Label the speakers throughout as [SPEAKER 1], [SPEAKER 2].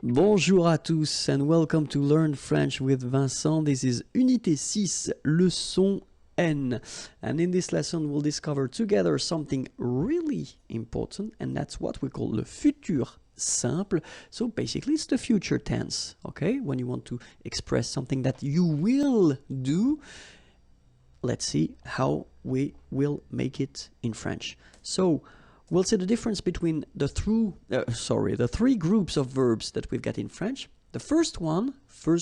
[SPEAKER 1] Bonjour à tous and welcome to Learn French with Vincent. This is Unité 6, leçon N. And in this lesson we'll discover together something really important, and that's what we call le futur simple. So basically it's the future tense, okay? When you want to express something that you will do, let's see how we will make it in French. So we'll see the difference between the three groups of verbs that we've got in French. The first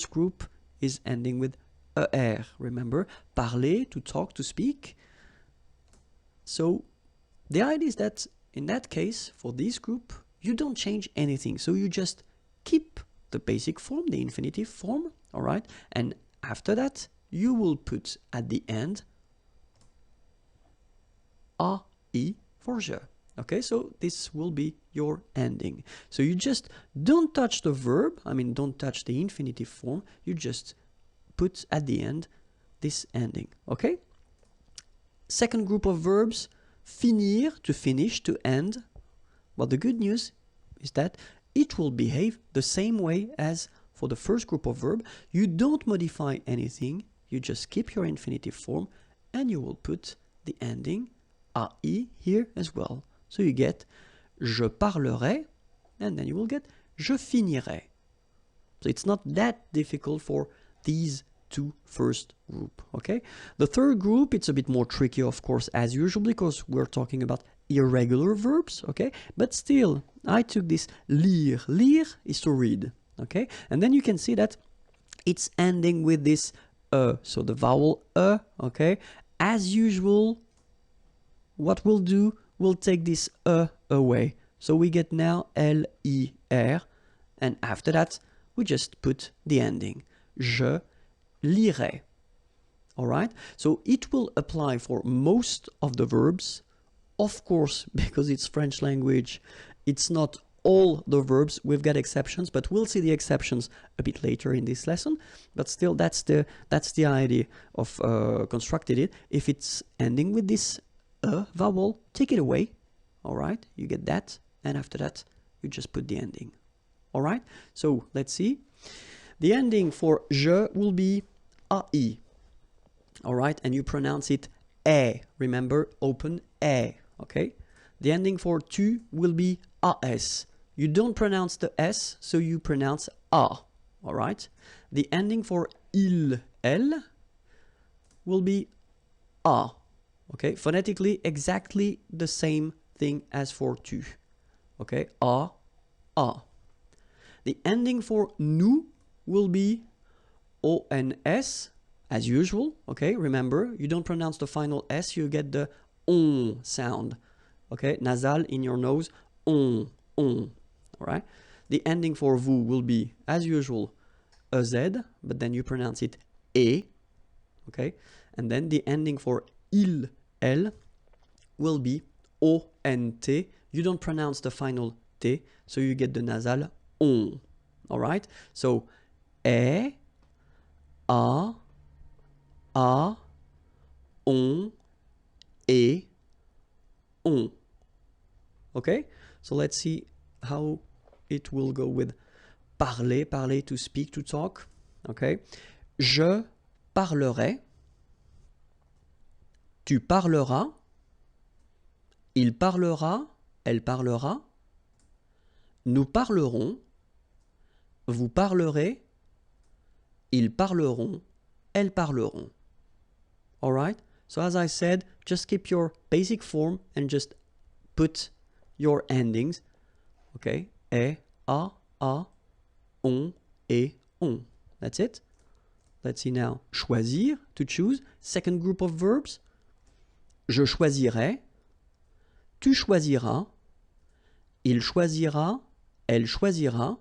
[SPEAKER 1] group is ending with er. Remember, parler, to talk, to speak. So the idea is that in that case, for this group, you don't change anything. So you just keep the basic form, the infinitive form, all right? And after that, you will put at the end ai for je. Okay, so this will be your ending. So you just don't touch the verb, don't touch the infinitive form, you just put at the end this ending, okay? Second group of verbs, finir, to finish, to end. Well, the good news is that it will behave the same way as for the first group of verb. You don't modify anything, you just keep your infinitive form and you will put the ending ai here as well. So you get je parlerai, and then you will get je finirai. So it's not that difficult for these two first group, okay? The third group, it's a bit more tricky, of course, as usual, because we're talking about irregular verbs, okay? But still, I took this lire. Lire is to read, okay? And then you can see that it's ending with this so the vowel okay? As usual, what we'll do, we'll take this away. So we get now L-I-R, and after that, we just put the ending. Je lirai. All right? So it will apply for most of the verbs. Of course, because it's French language, it's not all the verbs. We've got exceptions, but we'll see the exceptions a bit later in this lesson. But still, that's the idea of constructing it. If it's ending with this vowel, take it away, all right? You get that, and after that, you just put the ending, all right? So let's see. The ending for je will be ai, all right? And you pronounce it e. Remember, open e, okay? The ending for tu will be as. You don't pronounce the s, so you pronounce a, all right? The ending for il, elle, will be a. Okay, phonetically exactly the same thing as for tu. Okay, a. The ending for nous will be ons, as usual. Okay, remember, you don't pronounce the final s, you get the on sound. Okay, nasal in your nose, on. All right. The ending for vous will be, as usual, a z, but then you pronounce it e. Okay, and then the ending for il, elle, will be ont. You don't pronounce the final t, so you get the nasal on. All right? So, a, on, et, on. Okay? So let's see how it will go with parler, to speak, to talk. Okay? Je parlerai. Tu parleras, il parlera, elle parlera, nous parlerons, vous parlerez, ils parleront, elles parleront. All right? So as I said, just keep your basic form and just put your endings. Okay? E, a, on, et, on. That's it. Let's see now. Choisir, to choose. Second group of verbs. Je choisirai, tu choisiras, il choisira, elle choisira,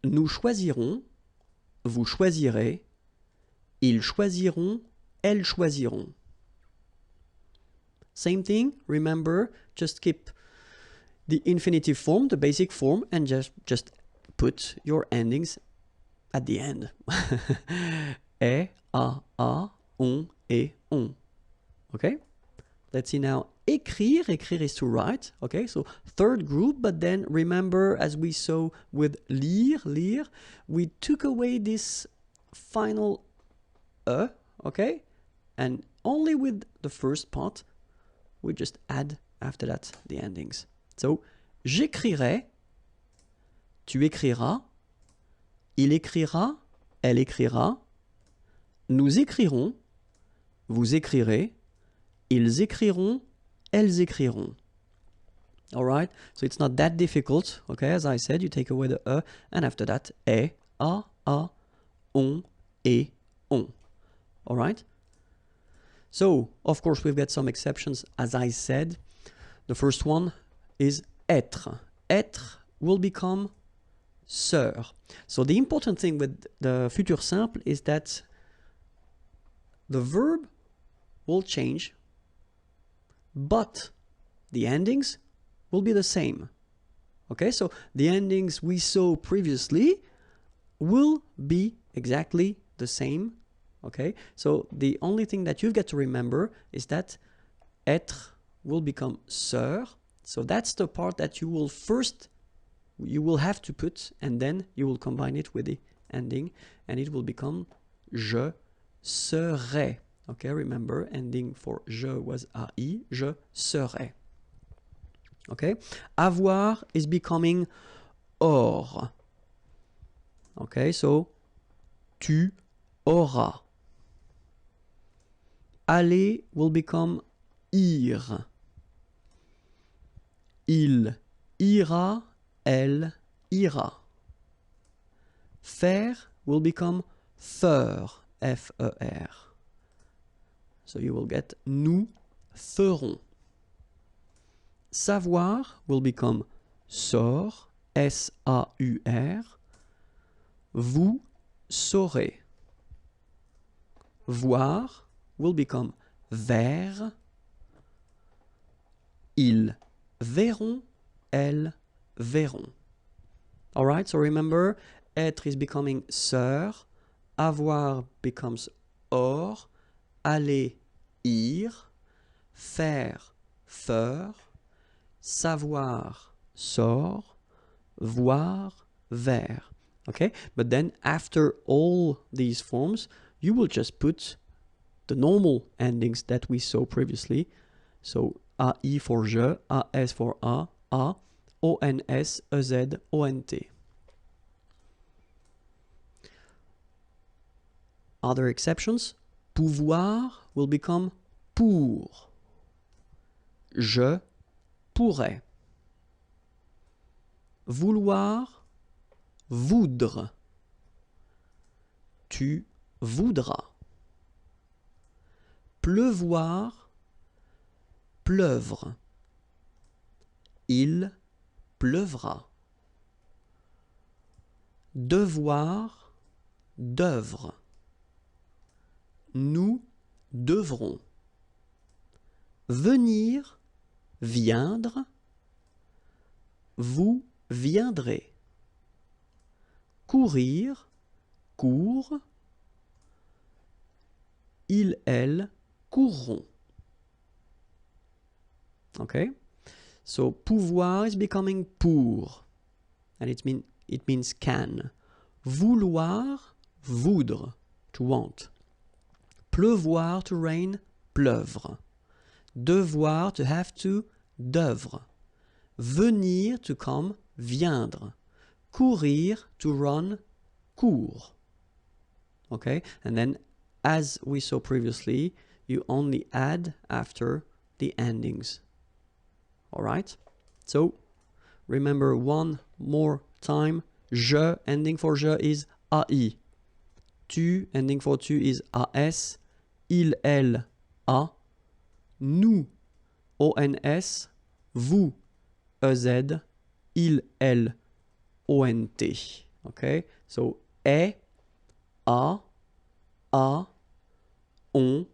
[SPEAKER 1] nous choisirons, vous choisirez, ils choisiront, elles choisiront. Same thing, remember, just keep the infinitive form, the basic form, and just put your endings at the end. E, a, on, et, on. Okay? Let's see now écrire, écrire is to write, okay? So third group, but then remember, as we saw with lire, lire, we took away this final okay? And only with the first part, we just add after that the endings. So, j'écrirai, tu écriras, il écrira, elle écrira, nous écrirons, vous écrirez, ils écriront, elles écriront. Alright? So it's not that difficult, okay? As I said, you take away the and after that, a, on, et, on. Alright? So, of course, we've got some exceptions, as I said. The first one is être. Être will become sœur. So the important thing with the futur simple is that the verb will change, but the endings will be the same. Okay, so the endings we saw previously will be exactly the same. Okay, so the only thing that you've got to remember is that être will become sœur. So that's the part that you will have to put, and then you will combine it with the ending, and it will become je serai. Okay, remember, ending for je was ai, je serai. Okay, avoir is becoming or. Okay, so tu auras. Aller will become ir. Il ira, elle ira. Faire will become faire, F-E-R. So you will get nous ferons. Savoir will become saur, S-A-U-R. Vous saurez. Voir will become ver. Ils verront, elles verront. Alright, so remember, être is becoming sœur, avoir becomes or, aller, ir, faire, faire, savoir, sort, voir, ver. Okay, but then after all these forms, you will just put the normal endings that we saw previously. So AI for je, AS for a, ONS, EZ, ONT. Other exceptions, pouvoir will become pour. Je pourrais. Vouloir, voudre. Tu voudras. Pleuvoir, pleuvre. Il pleuvra. Devoir, d'œuvre. Nous devrons. Venir, viendre. Vous viendrez. Courir, court. Il, elle courront. Okay? So pouvoir is becoming pour, and it means can. Vouloir, voudre, to want. Pleuvoir, to rain, pleuvre. Devoir, to have to, d'œuvre. Venir, to come, viendre. Courir, to run, court. Okay? And then, as we saw previously, you only add after the endings. Alright? So, remember one more time. Je, ending for je is AI. Tu, ending for tu is AS. Il, elle, A. Nous, ONS. Vous, EZ. Il, elle, ONT. Okay? So, est, a, on,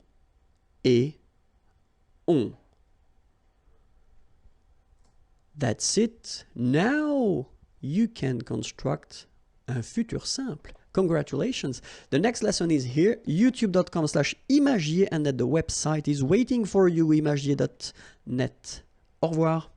[SPEAKER 1] et, on. That's it. Now you can construct un futur simple Congratulations. The next lesson is here, youtube.com/imagier, and that the website is waiting for you, imagier.net. Au revoir.